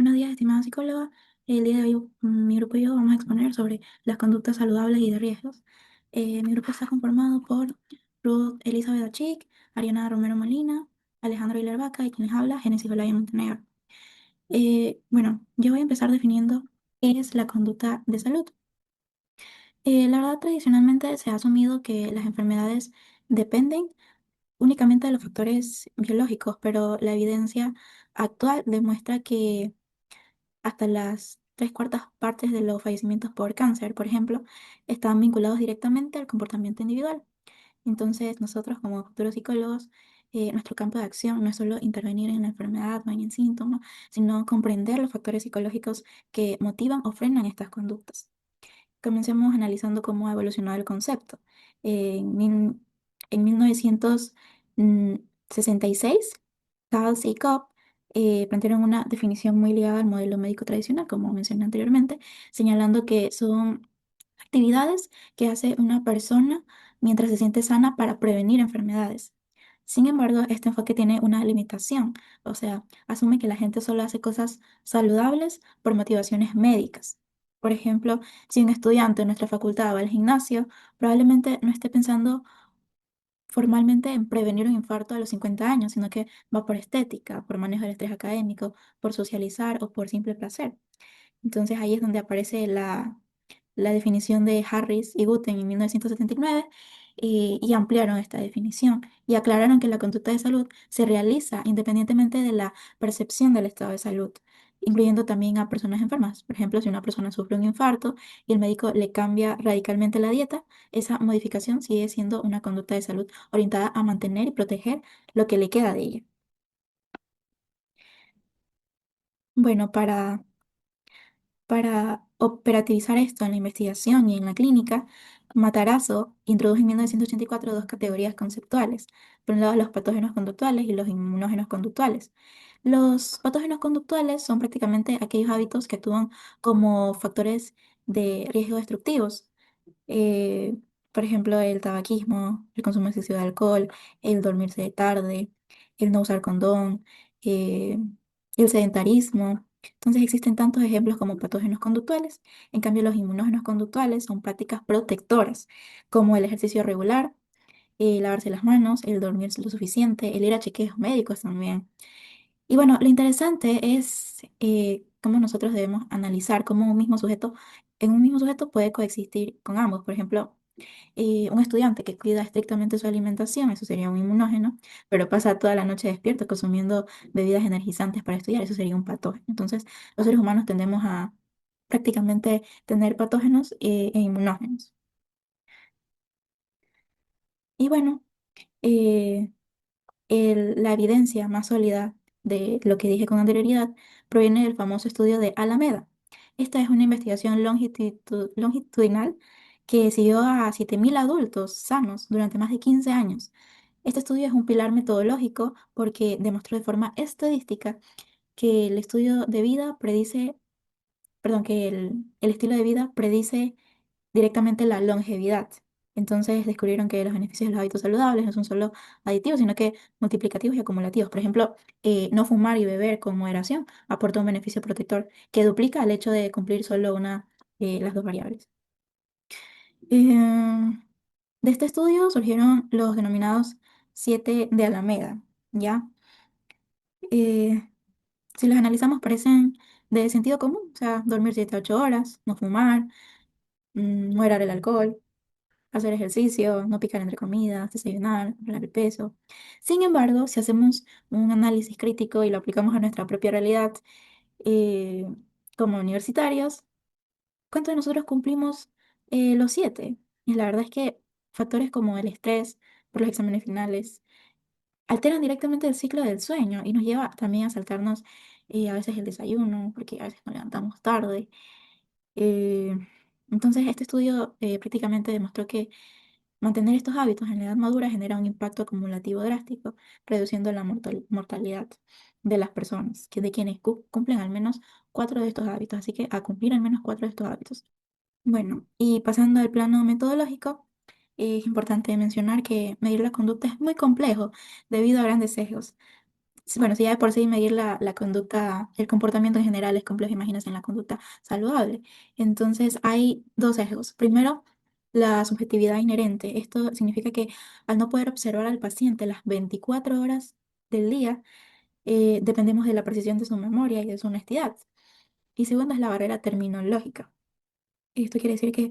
Buenos días, estimada psicóloga. El día de hoy, mi grupo y yo vamos a exponer sobre las conductas saludables y de riesgos. Mi grupo está conformado por Ruth Elizabeth Achik, Ariana Romero Molina, Alejandro Hilar Vaca y quien les habla, Génesis Olaya Montenegro. Bueno, yo voy a empezar definiendo qué es la conducta de salud. La verdad, tradicionalmente se ha asumido que las enfermedades dependen únicamente de los factores biológicos, pero la evidencia actual demuestra que hasta las tres cuartas partes de los fallecimientos por cáncer, por ejemplo, están vinculados directamente al comportamiento individual. Entonces, nosotros como futuros psicólogos, nuestro campo de acción no es solo intervenir en la enfermedad o en el síntoma, sino comprender los factores psicológicos que motivan o frenan estas conductas. Comencemos analizando cómo ha evolucionado el concepto. En 1966, Tals y Cobb plantearon una definición muy ligada al modelo médico tradicional, como mencioné anteriormente, señalando que son actividades que hace una persona mientras se siente sana para prevenir enfermedades. Sin embargo, este enfoque tiene una limitación, o sea, asume que la gente solo hace cosas saludables por motivaciones médicas. Por ejemplo, si un estudiante de nuestra facultad va al gimnasio, probablemente no esté pensando formalmente en prevenir un infarto a los 50 años, sino que va por estética, por manejo del estrés académico, por socializar o por simple placer. Entonces ahí es donde aparece la definición de Harris y Guten en 1979 y ampliaron esta definición y aclararon que la conducta de salud se realiza independientemente de la percepción del estado de salud, incluyendo también a personas enfermas. Por ejemplo, si una persona sufre un infarto y el médico le cambia radicalmente la dieta, esa modificación sigue siendo una conducta de salud orientada a mantener y proteger lo que le queda de ella. Bueno, para operativizar esto en la investigación y en la clínica, Matarazzo introdujo en 1984 dos categorías conceptuales. Por un lado, los patógenos conductuales y los inmunógenos conductuales. Los patógenos conductuales son prácticamente aquellos hábitos que actúan como factores de riesgo destructivos. eh, por ejemplo, el tabaquismo, el consumo excesivo de alcohol, el dormirse de tarde, el no usar condón, eh, el sedentarismo. Entonces existen tantos ejemplos como patógenos conductuales. En cambio, los inmunógenos conductuales son prácticas protectoras, como el ejercicio regular, lavarse las manos, el dormir lo suficiente, el ir a chequeos médicos también. Y bueno, lo interesante es cómo nosotros debemos analizar cómo en un mismo sujeto puede coexistir con ambos. Por ejemplo, un estudiante que cuida estrictamente su alimentación, eso sería un inmunógeno, pero pasa toda la noche despierto consumiendo bebidas energizantes para estudiar, eso sería un patógeno. Entonces, los seres humanos tendemos a prácticamente tener patógenos e inmunógenos. Y bueno, eh, la evidencia más sólida de lo que dije con anterioridad proviene del famoso estudio de Alameda. Esta es una investigación longitudinal que siguió a 7.000 adultos sanos durante más de 15 años. Este estudio es un pilar metodológico porque demostró de forma estadística que el estudio de vida predice, perdón, que el estilo de vida predice directamente la longevidad. Entonces descubrieron que los beneficios de los hábitos saludables no son solo aditivos, sino que multiplicativos y acumulativos. Por ejemplo, no fumar y beber con moderación aporta un beneficio protector que duplica el hecho de cumplir solo las dos variables. Eh, de este estudio surgieron los denominados 7 de Alameda, ¿ya? Eh, si los analizamos parecen de sentido común, o sea, dormir 7 a 8 horas, no fumar, moderar el alcohol, hacer ejercicio, no picar entre comidas, desayunar, controlar el peso. Sin embargo, si hacemos un análisis crítico y lo aplicamos a nuestra propia realidad eh, como universitarios, ¿cuántos de nosotros cumplimos los 7? Y la verdad es que factores como el estrés por los exámenes finales alteran directamente el ciclo del sueño y nos lleva también a saltarnos a veces el desayuno, porque a veces nos levantamos tarde. Eh, entonces, este estudio prácticamente demostró que mantener estos hábitos en la edad madura genera un impacto acumulativo drástico, reduciendo la mortalidad de las personas, que de quienes cumplen al menos cuatro de estos hábitos. Así que a cumplir al menos cuatro de estos hábitos. Bueno, y pasando al plano metodológico, es importante mencionar que medir la conducta es muy complejo debido a grandes sesgos. Bueno, si ya de por sí medir la conducta, el comportamiento en general es complejo, imagínense en la conducta saludable. Entonces, hay dos sesgos. Primero, la subjetividad inherente. Esto significa que al no poder observar al paciente las 24 horas del día, dependemos de la precisión de su memoria y de su honestidad. Y segundo, es la barrera terminológica. Esto quiere decir que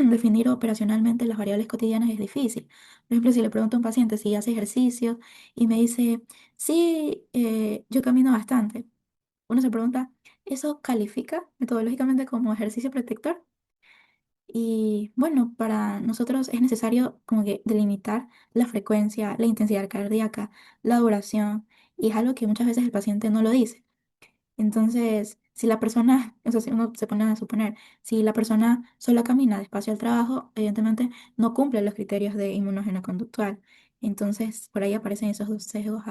definir operacionalmente las variables cotidianas es difícil. Por ejemplo, si le pregunto a un paciente si hace ejercicio y me dice, sí, yo camino bastante, uno se pregunta, ¿eso califica metodológicamente como ejercicio protector? Y bueno, para nosotros es necesario como que delimitar la frecuencia, la intensidad cardíaca, la duración, y es algo que muchas veces el paciente no lo dice. Entonces, si la persona, o sea, si uno se pone a suponer, si la persona solo camina despacio al trabajo, evidentemente no cumple los criterios de inmunógeno conductual. Entonces, por ahí aparecen esos dos sesgos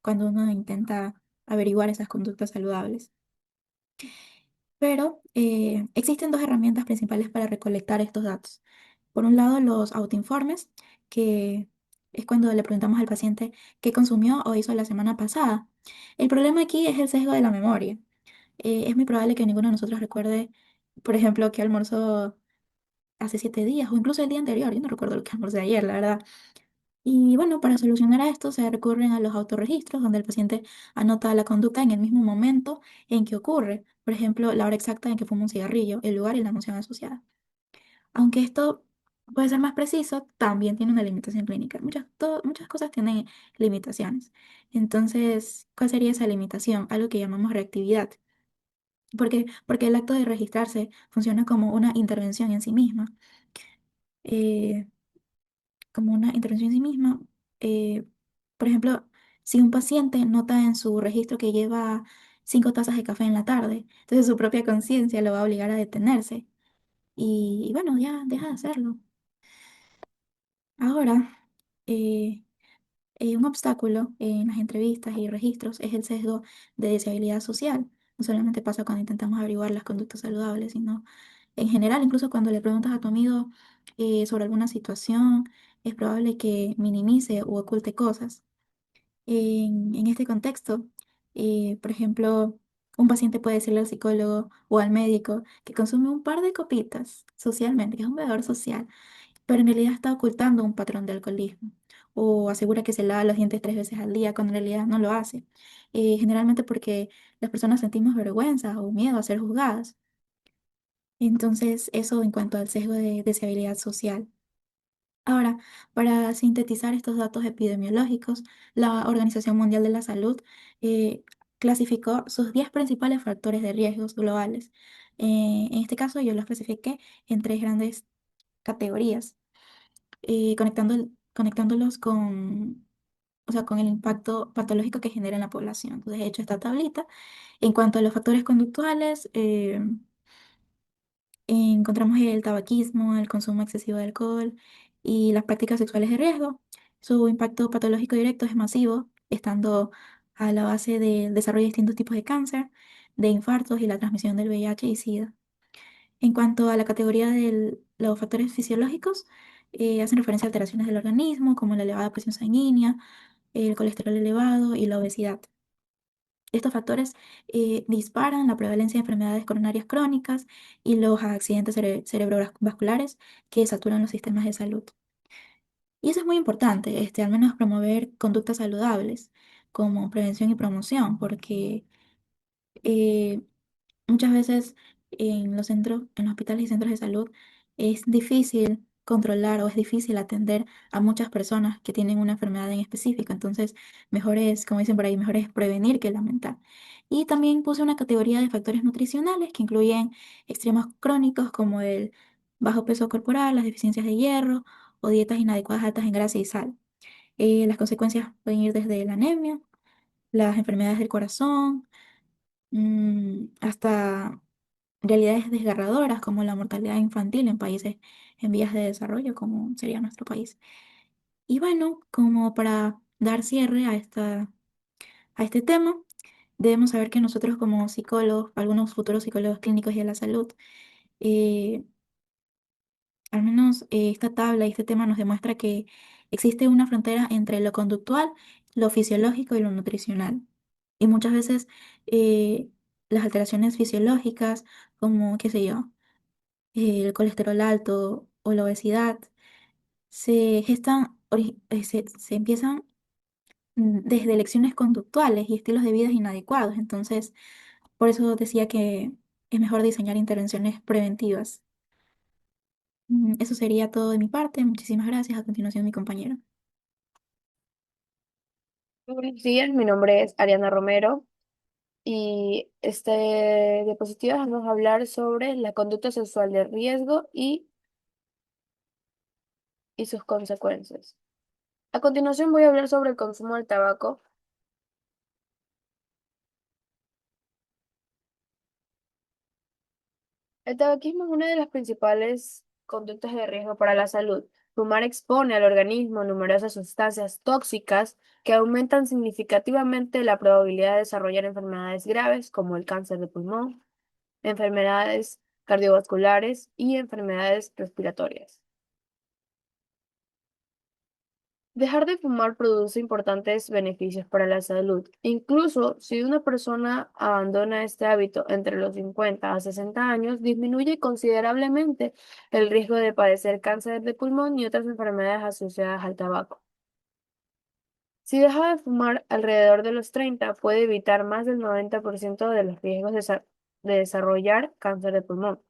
cuando uno intenta averiguar esas conductas saludables. Pero existen dos herramientas principales para recolectar estos datos. Por un lado, los autoinformes, que es cuando le preguntamos al paciente qué consumió o hizo la semana pasada. El problema aquí es el sesgo de la memoria. Es muy probable que ninguno de nosotros recuerde, por ejemplo, que almorzó hace 7 días o incluso el día anterior. Yo no recuerdo lo que almorcé ayer, la verdad. Y bueno, para solucionar a esto se recurren a los autorregistros, donde el paciente anota la conducta en el mismo momento en que ocurre. Por ejemplo, la hora exacta en que fuma un cigarrillo, el lugar y la emoción asociada. Aunque esto puede ser más preciso, también tiene una limitación clínica. Muchas cosas tienen limitaciones. Entonces, ¿cuál sería esa limitación? Algo que llamamos reactividad. Porque el acto de registrarse funciona como una intervención en sí misma. eh, Como una intervención en sí misma. eh, por ejemplo, si un paciente nota en su registro que lleva 5 tazas de café en la tarde, entonces su propia conciencia lo va a obligar a detenerse. Y bueno, ya deja de hacerlo. Ahora, eh, un obstáculo en las entrevistas y registros es el sesgo de deseabilidad social. No solamente pasa cuando intentamos averiguar las conductas saludables, sino en general, incluso cuando le preguntas a tu amigo sobre alguna situación, es probable que minimice u oculte cosas. En este contexto, por ejemplo, un paciente puede decirle al psicólogo o al médico que consume un par de copitas socialmente, que es un bebedor social, pero en realidad está ocultando un patrón de alcoholismo. O asegura que se lava los dientes 3 veces al día cuando en realidad no lo hace. Generalmente porque las personas sentimos vergüenza o miedo a ser juzgadas. Entonces, eso en cuanto al sesgo de deseabilidad social. Ahora, para sintetizar estos datos epidemiológicos, la Organización Mundial de la Salud eh, clasificó sus 10 principales factores de riesgos globales. En este caso, yo los clasifiqué en tres grandes categorías, conectándolos con, o sea, con el impacto patológico que genera en la población. Entonces, he hecho esta tablita. En cuanto a los factores conductuales, encontramos el tabaquismo, el consumo excesivo de alcohol y las prácticas sexuales de riesgo. Su impacto patológico directo es masivo, estando a la base del desarrollo de distintos tipos de cáncer, de infartos y la transmisión del VIH y SIDA. En cuanto a la categoría de los factores fisiológicos, hacen referencia a alteraciones del organismo, como la elevada presión sanguínea, el colesterol elevado y la obesidad. Estos factores disparan la prevalencia de enfermedades coronarias crónicas y los accidentes cerebrovasculares que saturan los sistemas de salud. Y eso es muy importante, al menos promover conductas saludables como prevención y promoción, porque eh, muchas veces en los centros, en los hospitales y centros de salud es difícil controlar o es difícil atender a muchas personas que tienen una enfermedad en específico. Entonces, mejor es, como dicen por ahí, mejor es prevenir que lamentar. Y también puse una categoría de factores nutricionales que incluyen extremos crónicos como el bajo peso corporal, las deficiencias de hierro o dietas inadecuadas altas en grasa y sal. Las consecuencias pueden ir desde la anemia, las enfermedades del corazón, hasta realidades desgarradoras como la mortalidad infantil en países en vías de desarrollo, como sería nuestro país. Y bueno, como para dar cierre a este tema, debemos saber que nosotros como psicólogos, algunos futuros psicólogos clínicos y de la salud, eh, al menos esta tabla y este tema nos demuestra que existe una frontera entre lo conductual lo fisiológico y lo nutricional. Y muchas veces eh, las alteraciones fisiológicas, como, qué sé yo, el colesterol alto o la obesidad, se gestan, se empiezan desde elecciones conductuales y estilos de vida inadecuados. Entonces, por eso decía que es mejor diseñar intervenciones preventivas. Eso sería todo de mi parte. Muchísimas gracias. A continuación, mi compañero. Buenos días, mi nombre es Ariana Romero y este diapositiva vamos a hablar sobre la conducta sexual de riesgo y sus consecuencias. A continuación voy a hablar sobre el consumo del tabaco. El tabaquismo es una de las principales conductas de riesgo para la salud. Fumar expone al organismo a numerosas sustancias tóxicas que aumentan significativamente la probabilidad de desarrollar enfermedades graves como el cáncer de pulmón, enfermedades cardiovasculares y enfermedades respiratorias. Dejar de fumar produce importantes beneficios para la salud. Incluso si una persona abandona este hábito entre los 50 a 60 años, disminuye considerablemente el riesgo de padecer cáncer de pulmón y otras enfermedades asociadas al tabaco. Si deja de fumar alrededor de los 30, puede evitar más del 90% de los riesgos de desarrollar cáncer de pulmón.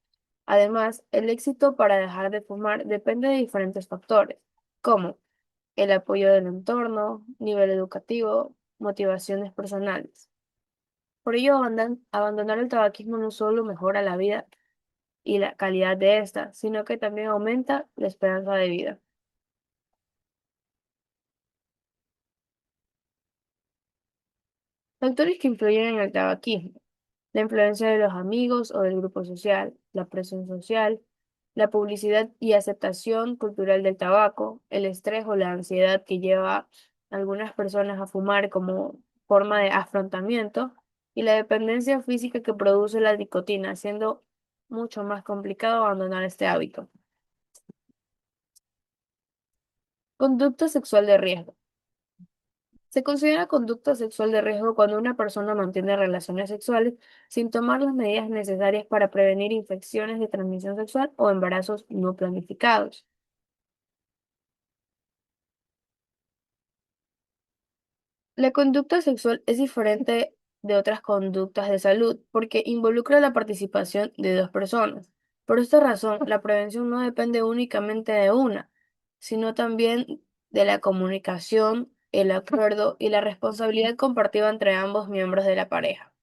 Además, el éxito para dejar de fumar depende de diferentes factores, como el apoyo del entorno, nivel educativo, motivaciones personales. Por ello, abandonar el tabaquismo no solo mejora la vida y la calidad de esta, sino que también aumenta la esperanza de vida. Factores que influyen en el tabaquismo: la influencia de los amigos o del grupo social, la presión social, la publicidad y aceptación cultural del tabaco, el estrés o la ansiedad que lleva a algunas personas a fumar como forma de afrontamiento, y la dependencia física que produce la nicotina, haciendo mucho más complicado abandonar este hábito. Conducta sexual de riesgo. Se considera conducta sexual de riesgo cuando una persona mantiene relaciones sexuales sin tomar las medidas necesarias para prevenir infecciones de transmisión sexual o embarazos no planificados. La conducta sexual es diferente de otras conductas de salud porque involucra la participación de dos personas. Por esta razón, la prevención no depende únicamente de una, sino también de la comunicación, el acuerdo y la responsabilidad compartida entre ambos miembros de la pareja.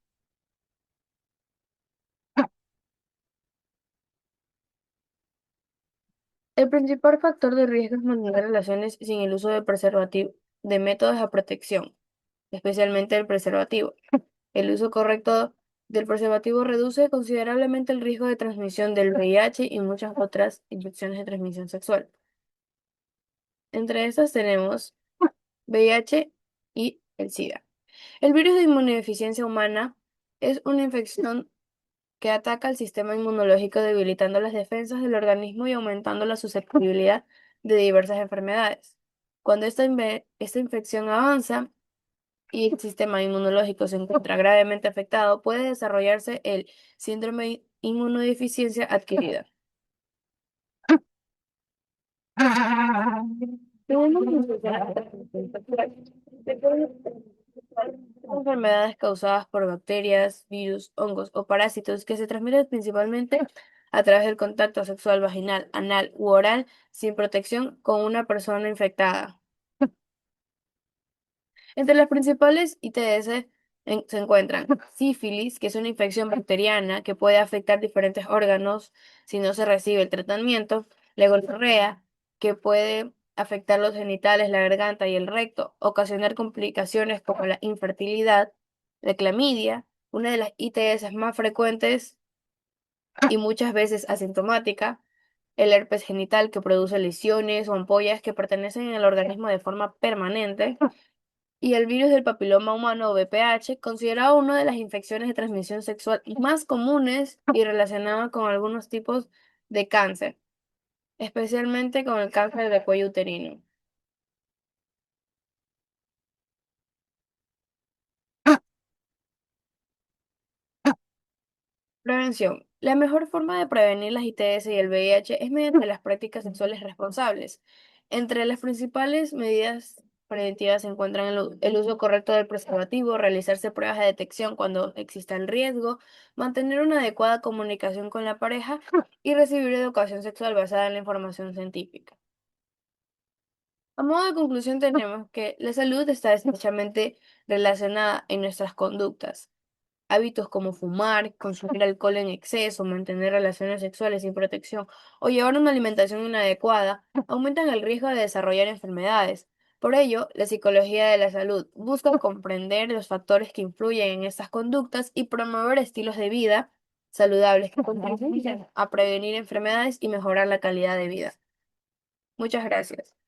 El principal factor de riesgo es mantener relaciones sin el uso de preservativo, de métodos de protección, especialmente el preservativo. El uso correcto del preservativo reduce considerablemente el riesgo de transmisión del VIH y muchas otras infecciones de transmisión sexual. Entre estas tenemos VIH y el SIDA. El virus de inmunodeficiencia humana es una infección que ataca al sistema inmunológico debilitando las defensas del organismo y aumentando la susceptibilidad de diversas enfermedades. Cuando esta infección avanza y el sistema inmunológico se encuentra gravemente afectado, puede desarrollarse el síndrome de inmunodeficiencia adquirida. Tenemos enfermedades causadas por bacterias, virus, hongos o parásitos que se transmiten principalmente a través del contacto sexual vaginal, anal u oral sin protección con una persona infectada. Entre las principales ITS se encuentran sífilis, que es una infección bacteriana que puede afectar diferentes órganos si no se recibe el tratamiento; la gonorrea, que puede afectar los genitales, la garganta y el recto, ocasionar complicaciones como la infertilidad; la clamidia, una de las ITS más frecuentes y muchas veces asintomática; el herpes genital, que produce lesiones o ampollas que pertenecen al organismo de forma permanente; y el virus del papiloma humano o VPH, considerado una de las infecciones de transmisión sexual más comunes y relacionado con algunos tipos de cáncer, especialmente con el cáncer de cuello uterino. Prevención. La mejor forma de prevenir las ITS y el VIH es mediante las prácticas sexuales responsables. Entre las principales medidas preventivas se encuentran el uso correcto del preservativo, realizarse pruebas de detección cuando exista el riesgo, mantener una adecuada comunicación con la pareja y recibir educación sexual basada en la información científica. A modo de conclusión, tenemos que la salud está estrechamente relacionada en nuestras conductas. Hábitos como fumar, consumir alcohol en exceso, mantener relaciones sexuales sin protección o llevar una alimentación inadecuada aumentan el riesgo de desarrollar enfermedades. Por ello, la psicología de la salud busca comprender los factores que influyen en estas conductas y promover estilos de vida saludables que contribuyan a prevenir enfermedades y mejorar la calidad de vida. Muchas gracias.